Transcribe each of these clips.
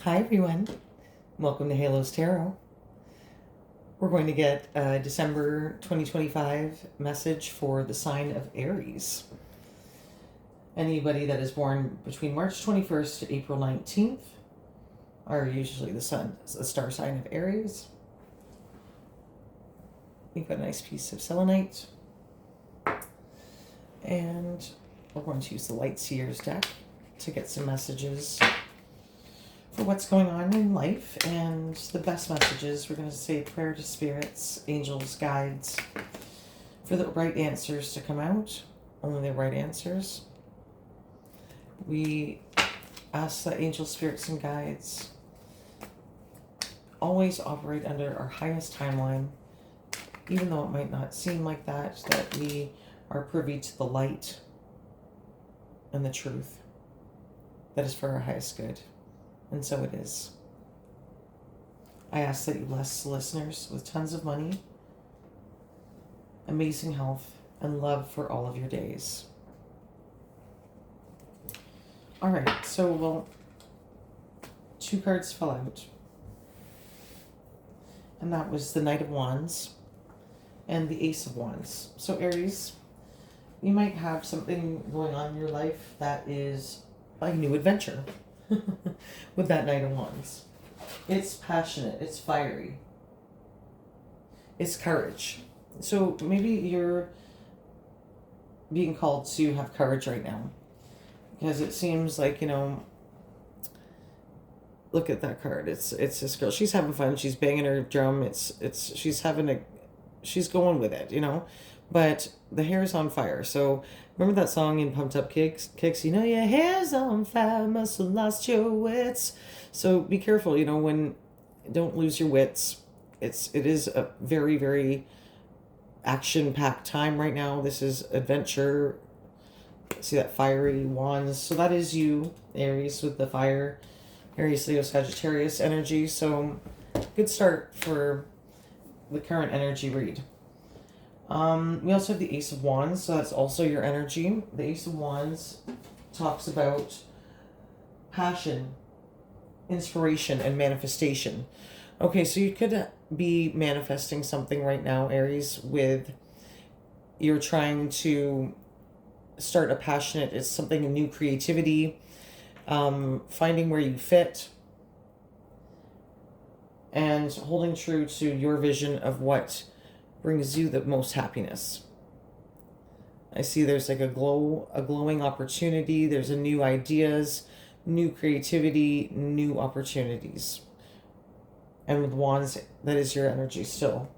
Hi everyone, welcome to Halos Tarot. We're going to get a December 2025 message for the sign of Aries. Anybody that is born between March 21st to April 19th are usually the star sign of Aries. We've got a nice piece of selenite. And we're going to use the Light Seers deck to get some messages for what's going on in life, and the best messages. We're going to say a prayer to spirits, angels, guides, for the right answers to come out, only the right answers. We ask that angels, spirits, and guides always operate under our highest timeline, even though it might not seem like that we are privy to the light and the truth that is for our highest good. And so it is. I ask that you bless the listeners with tons of money, amazing health, and love for all of your days. All right, so, two cards fell out. And that was the Knight of Wands and the Ace of Wands. So Aries, you might have something going on in your life that is a new adventure. With that Knight of Wands. It's passionate, it's fiery, it's courage. So maybe you're being called to have courage right now, because it seems like, look at that card. It's this girl. She's having fun. She's banging her drum. She's going with it, but the hair is on fire. So remember that song in Pumped Up Kicks? Your hair's on fire, must have lost your wits. So be careful, don't lose your wits. It is a very, very action-packed time right now. This is adventure. See that fiery wands? So that is you, Aries, with the fire. Aries, Leo, Sagittarius energy. So good start for the current energy read. We also have the Ace of Wands, so that's also your energy. The Ace of Wands talks about passion, inspiration, and manifestation. Okay, so you could be manifesting something right now, Aries, you're trying to start it's something, a new creativity, finding where you fit, and holding true to your vision of what brings you the most happiness. I see there's like a glowing opportunity. There's a new ideas, new creativity, new opportunities. And with Wands, that is your energy still.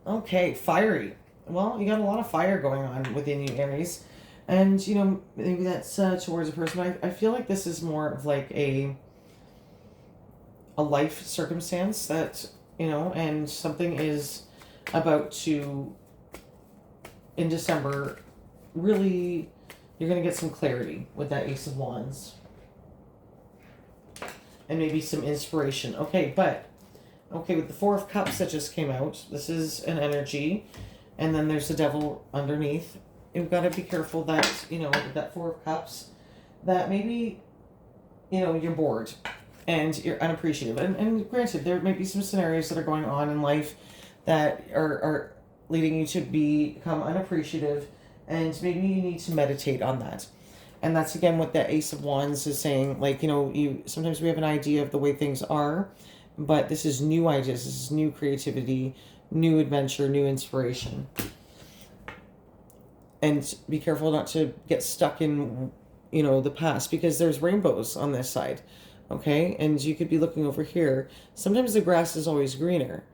Okay, fiery. Well, you got a lot of fire going on within you, Aries. And, maybe that's towards a person. I feel like this is more of like a life circumstance that, and something is about to, in December, really, you're going to get some clarity with that Ace of Wands. And maybe some inspiration. Okay, with the Four of Cups that just came out, this is an energy, and then there's the Devil underneath. You've got to be careful that, with that Four of Cups, that maybe, you're bored and you're unappreciative. And granted, there may be some scenarios that are going on in life that are leading you to become unappreciative, and maybe you need to meditate on that. And that's again what the Ace of Wands is saying. Like, sometimes we have an idea of the way things are, but this is new ideas, this is new creativity, new adventure, new inspiration. And be careful not to get stuck in, the past, because there's rainbows on this side. Okay, and you could be looking over here. Sometimes the grass is always greener,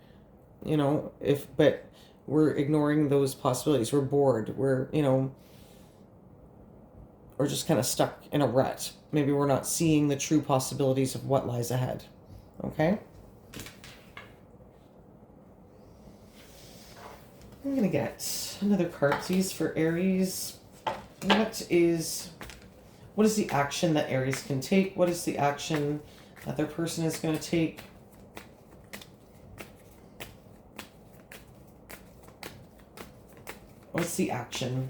but we're ignoring those possibilities. We're bored. We're just kind of stuck in a rut. Maybe we're not seeing the true possibilities of what lies ahead. Okay? I'm going to get another card, please, for Aries. What is the action that Aries can take? What is the action that their person is going to take? What's the action?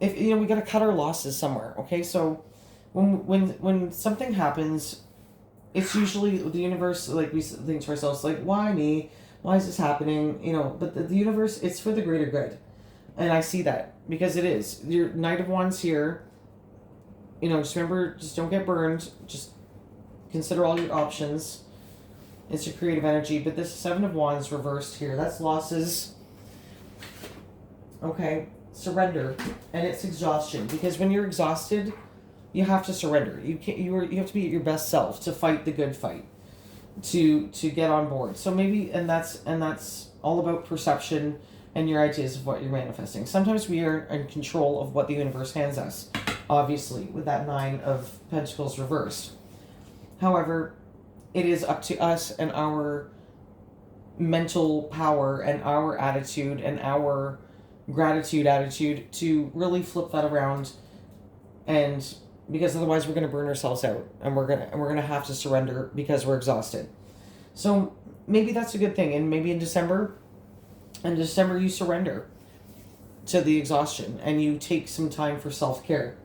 if you know, we got to cut our losses somewhere. Okay, so when something happens, it's usually the universe, like we think to ourselves, like, why me? Why is this happening? You know, but the universe, it's for the greater good. And I see that because it is. Your Knight of Wands here, you know, just remember, just don't get burned. Just consider all your options. It's your creative energy. But this Seven of Wands reversed here, that's losses. Okay, surrender. And it's exhaustion. Because when you're exhausted, you have to surrender. You can't. You have to be your best self to fight the good fight, to get on board. So maybe, and that's all about perception and your ideas of what you're manifesting. Sometimes we are in control of what the universe hands us. Obviously, with that Nine of Pentacles reversed. However, it is up to us and our mental power and our attitude and our gratitude attitude to really flip that around, and because otherwise we're going to burn ourselves out, and we're going to have to surrender because we're exhausted. So maybe that's a good thing, and maybe in December you surrender to the exhaustion and you take some time for self-care.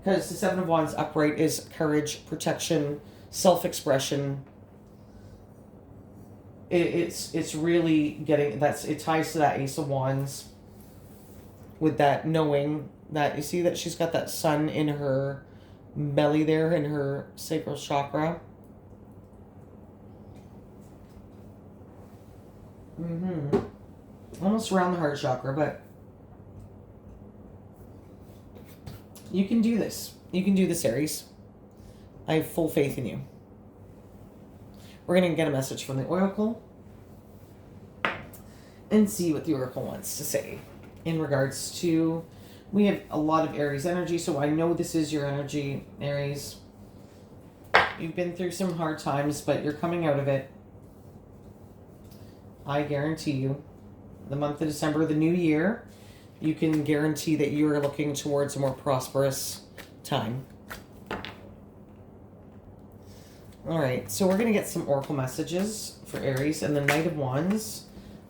Because the Seven of Wands upright is courage, protection, self-expression. It's really getting, it ties to that Ace of Wands with that knowing that, you see that she's got that sun in her belly there, in her sacral chakra. Almost around the heart chakra, but you can do this. You can do this, Aries. I have full faith in you. We're going to get a message from the Oracle and see what the Oracle wants to say in regards to, we have a lot of Aries energy, so I know this is your energy, Aries. You've been through some hard times, but you're coming out of it. I guarantee you. The month of December, the new year, you can guarantee that you're looking towards a more prosperous time. All right, so we're going to get some Oracle messages for Aries and the Knight of Wands.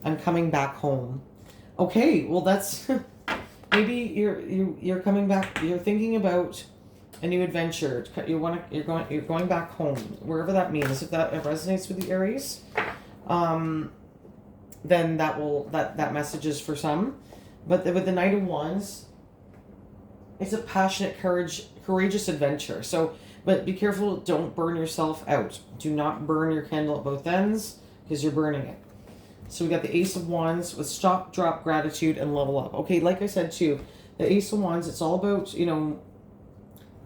I'm coming back home. Okay, well that's maybe you're coming back. You're thinking about a new adventure. You're going back home, wherever that means. If that resonates with the Aries, then that message is for some. But with the Knight of Wands, it's a passionate, courageous adventure. So, but be careful, don't burn yourself out. Do not burn your candle at both ends, because you're burning it. So we got the Ace of Wands with stop, drop, gratitude, and level up. Okay, like I said too, the Ace of Wands, it's all about, you know,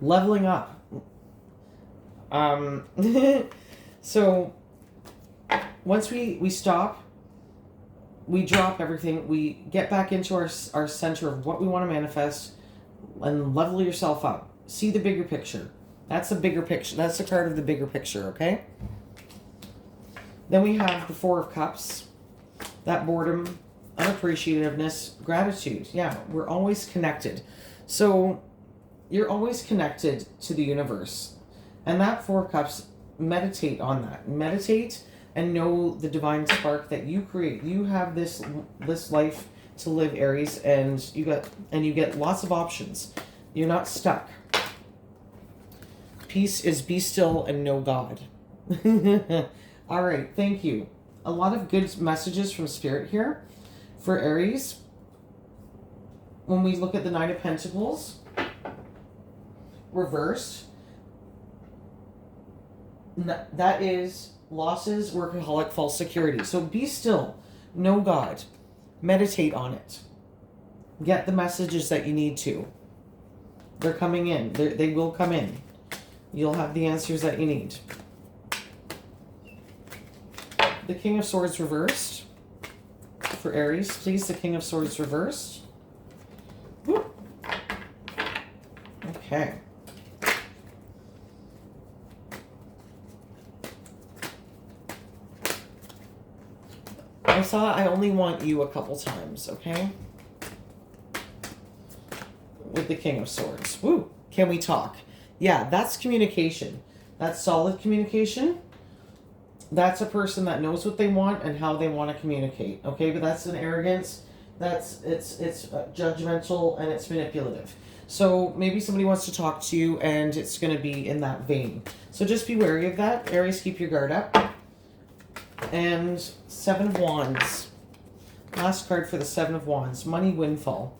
leveling up. So once we stop, we drop everything, we get back into our center of what we want to manifest, and level yourself up. See the bigger picture. That's the bigger picture. That's the card of the bigger picture, okay? Then we have the Four of Cups. That boredom, unappreciativeness, gratitude. Yeah, we're always connected. So you're always connected to the universe. And that Four of Cups, meditate on that. Meditate and know the divine spark that you create. You have this life to live, Aries, and you get lots of options. You're not stuck. Peace is be still and know God. All right, thank you. A lot of good messages from Spirit here for Aries. When we look at the Nine of Pentacles reversed, that is losses, workaholic, false security. So be still, know God, meditate on it, get the messages that you need to. They're coming in. They will come in. You'll have the answers that you need. The King of Swords reversed for Aries. Please, the King of Swords reversed. Whoop. Okay. I only want you a couple times, okay? With the King of Swords. Woo! Can we talk? Yeah, that's communication. That's solid communication. That's a person that knows what they want and how they want to communicate, okay? But that's an arrogance it's judgmental and it's manipulative. So maybe somebody wants to talk to you and it's going to be in that vein. So just be wary of that. Aries, keep your guard up. And Seven of Wands. Last card for the Seven of Wands. Money windfall.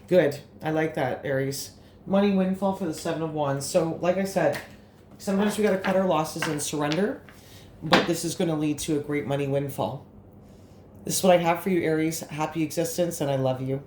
Good. I like that, Aries. Money windfall for the Seven of Wands. So, like I said, sometimes we got to cut our losses and surrender. But this is going to lead to a great money windfall. This is what I have for you, Aries. Happy existence, and I love you.